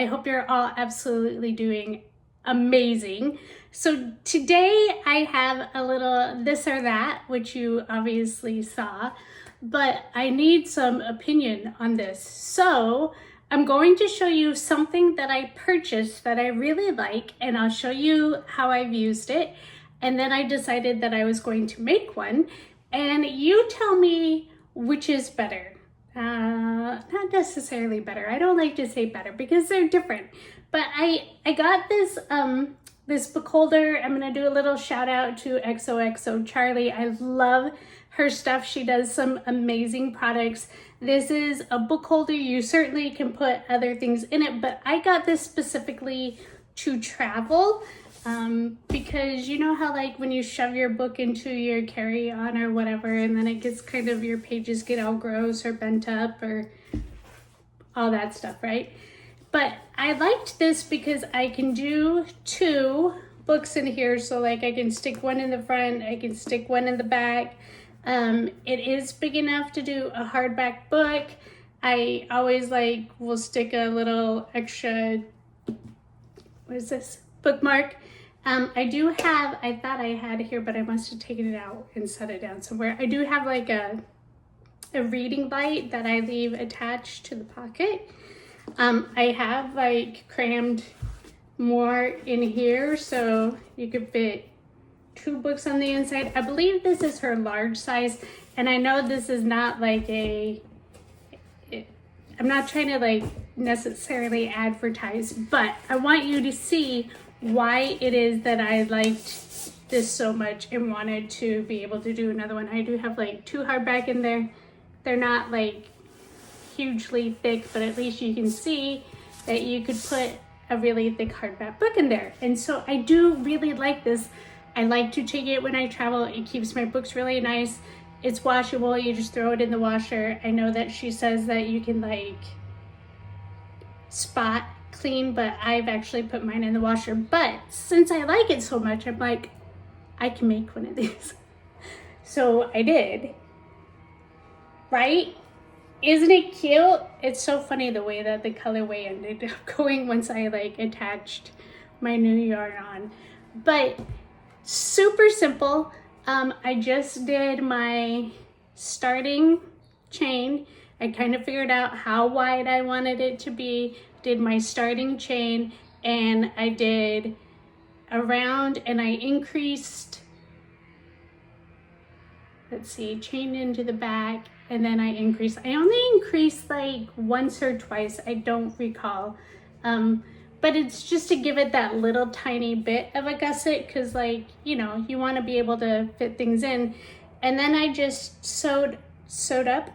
I hope you're all absolutely doing amazing. So today I have a little this or that, which you obviously saw, but I need some opinion on this. So I'm going to show you something that I purchased that I really like, and I'll show you how I've used it. And then I decided that I was going to make one, and you tell me which is better. Not necessarily better. I don't like to say better because they're different. But I got this this book holder. I'm gonna do a little shout out to XOXO Charlie. I love her stuff. She does some amazing products. This is a book holder. You certainly can put other things in it, but I got this specifically to travel. Because you know how like when you shove your book into your carry-on or whatever, and then it gets kind of, your pages get all gross or bent up or all that stuff, right? But I liked this because I can do 2 books in here. So like I can stick one in the front, I can stick one in the back. It is big enough to do a hardback book. I always like will stick a little extra, what is this? Bookmark. I do have, I thought I had it here, but I must have taken it out and set it down somewhere. I do have like a reading light that I leave attached to the pocket. I have like crammed more in here so you could fit 2 books on the inside. I believe this is her large size, and I know this is not like I'm not trying to like necessarily advertise, but I want you to see why it is that I liked this so much and wanted to be able to do another one. I do have like 2 hardback in there. They're not like hugely thick, but at least you can see that you could put a really thick hardback book in there. And so I do really like this. I like to take it when I travel. It keeps my books really nice. It's washable. You just throw it in the washer. I know that she says that you can like spot clean, but I've actually put mine in the washer. But since I like it so much, I'm like, I can make one of these. So I did. Right? Isn't it cute? It's so funny the way that the colorway ended up going once I like attached my new yarn on. But super simple. I just did my starting chain. I kind of figured out how wide I wanted it to be, did my starting chain, and I did around, and I increased, let's see, chained into the back, and then I increased. I only increased like once or twice, I don't recall. But it's just to give it that little tiny bit of a gusset, because like, you know, you want to be able to fit things in. And then I just sewed up.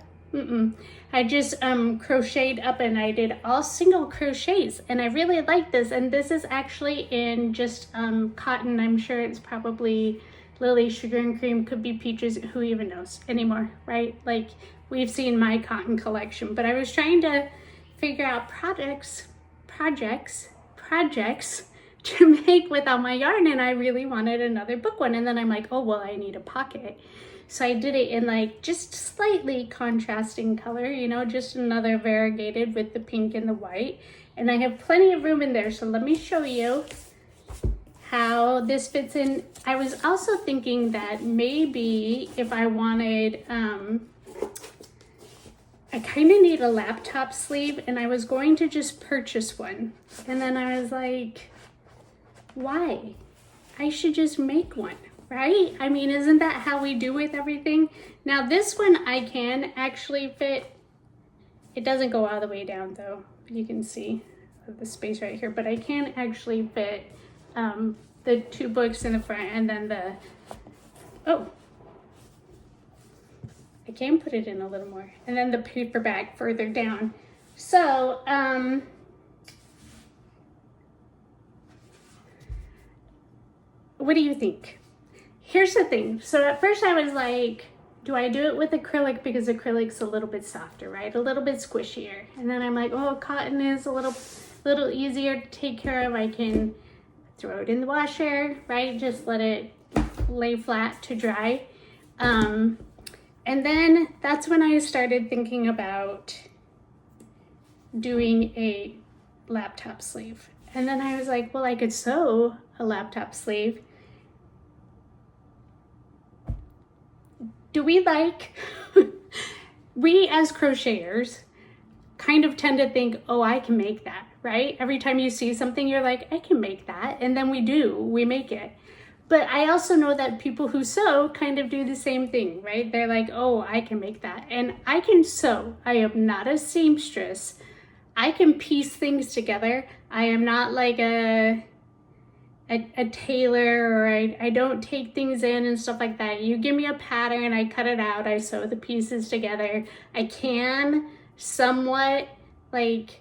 I just crocheted up, and I did all single crochets, and I really like this. And this is actually in just cotton. I'm sure it's probably Lily Sugar and Cream, could be Peaches, who even knows anymore, right? Like we've seen my cotton collection, but I was trying to figure out projects to make with all my yarn, and I really wanted another book one. And then I'm like, oh well, I need a pocket. So I did it in like just slightly contrasting color, you know, just another variegated with the pink and the white. And I have plenty of room in there. So let me show you how this fits in. I was also thinking that maybe if I wanted, I kind of need a laptop sleeve, and I was going to just purchase one. And then I was like, why? I should just make one, right? I mean, isn't that how we do with everything? Now this one I can actually fit. It doesn't go all the way down though. You can see the space right here, but I can actually fit the 2 books in the front, and then I can put it in a little more, and then the paperback further down. So what do you think? Here's the thing. So at first I was like, do I do it with acrylic, because acrylic's a little bit softer, right? A little bit squishier. And then I'm like, oh, cotton is a little easier to take care of. I can throw it in the washer, right? Just let it lay flat to dry. And then that's when I started thinking about doing a laptop sleeve. And then I was like, well, I could sew a laptop sleeve. Do we like, we as crocheters kind of tend to think, oh, I can make that, right? Every time you see something, you're like, I can make that. And then we make it. But I also know that people who sew kind of do the same thing, right? They're like, oh, I can make that. And I can sew. I am not a seamstress. I can piece things together. I am not like a tailor, or I don't take things in and stuff like that. You give me a pattern, I cut it out, I sew the pieces together. I can somewhat like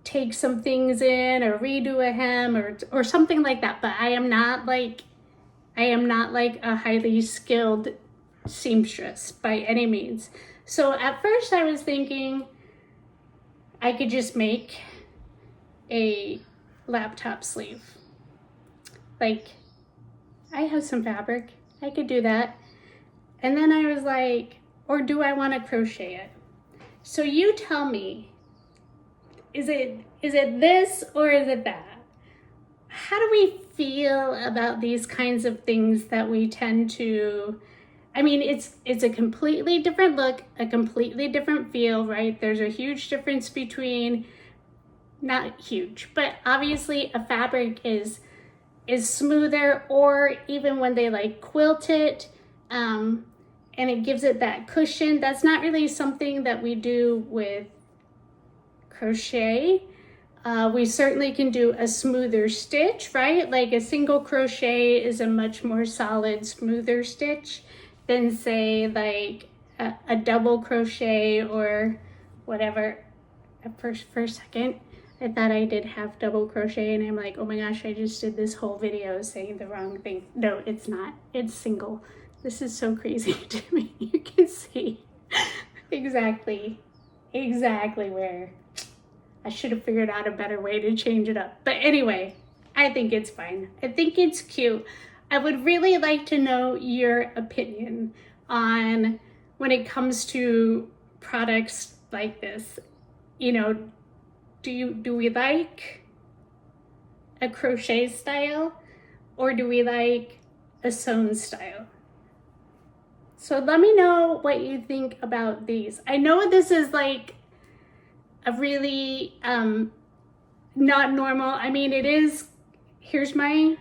take some things in or redo a hem or something like that, but I am not like a highly skilled seamstress by any means. So at first I was thinking I could just make a laptop sleeve. Like, I have some fabric, I could do that. And then I was like, or do I want to crochet it? So you tell me, is it this or is it that? How do we feel about these kinds of things that we tend to, I mean, it's a completely different look, a completely different feel, right? There's a huge difference between, not huge, but obviously a fabric is smoother, or even when they like quilt it, and it gives it that cushion. That's not really something that we do with crochet. We certainly can do a smoother stitch, right? Like a single crochet is a much more solid, smoother stitch than say like a double crochet or whatever. For a second, I thought I did half double crochet and I'm like, oh my gosh, I just did this whole video saying the wrong thing. No, it's not. It's single. This is so crazy to me. You can see exactly where I should have figured out a better way to change it up. But anyway, I think it's fine. I think it's cute. I would really like to know your opinion on when it comes to products like this. You know, do we like a crochet style or do we like a sewn style? So let me know what you think about these. I know this is like a really not normal. I mean, it is, here's my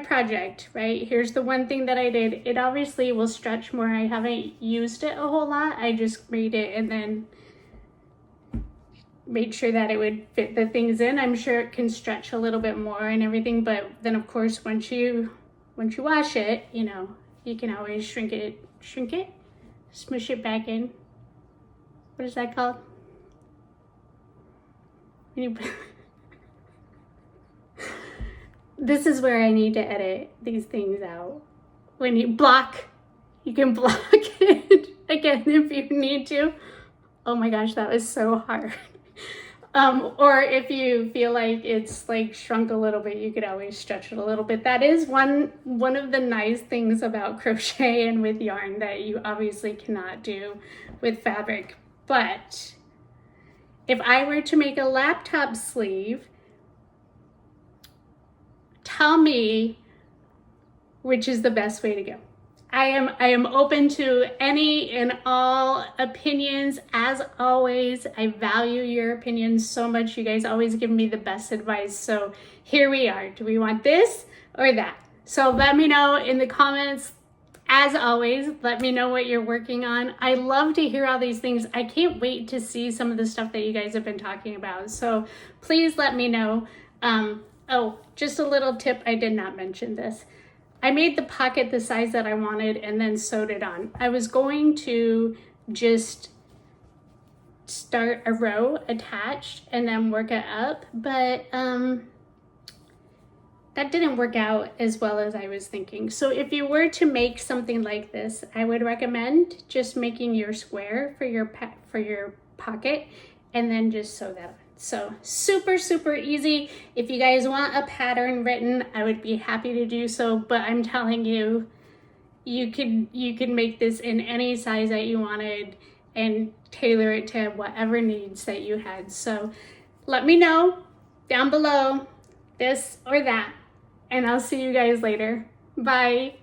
project, right? Here's the one thing that I did. It obviously will stretch more. I haven't used it a whole lot. I just made it and then made sure that it would fit the things in. I'm sure it can stretch a little bit more and everything, but then of course once you wash it, you know, you can always shrink it, smush it back in. What is that called? This is where I need to edit these things out. When you can block it again if you need to. Oh my gosh, that was so hard. Or if you feel like it's like shrunk a little bit, you could always stretch it a little bit. That is one of the nice things about crochet and with yarn that you obviously cannot do with fabric. But if I were to make a laptop sleeve, tell me which is the best way to go. I am open to any and all opinions. As always, I value your opinions so much. You guys always give me the best advice. So here we are. Do we want this or that? So let me know in the comments. As always, let me know what you're working on. I love to hear all these things. I can't wait to see some of the stuff that you guys have been talking about. So please let me know. Oh, just a little tip. I did not mention this. I made the pocket the size that I wanted and then sewed it on. I was going to just start a row attached and then work it up, but that didn't work out as well as I was thinking. So if you were to make something like this, I would recommend just making your square for your pocket and then just sew that on. So super, super easy. If you guys want a pattern written, I would be happy to do so, but I'm telling you, you can make this in any size that you wanted and tailor it to whatever needs that you had. So let me know. down below, this or that. And I'll see you guys later. Bye.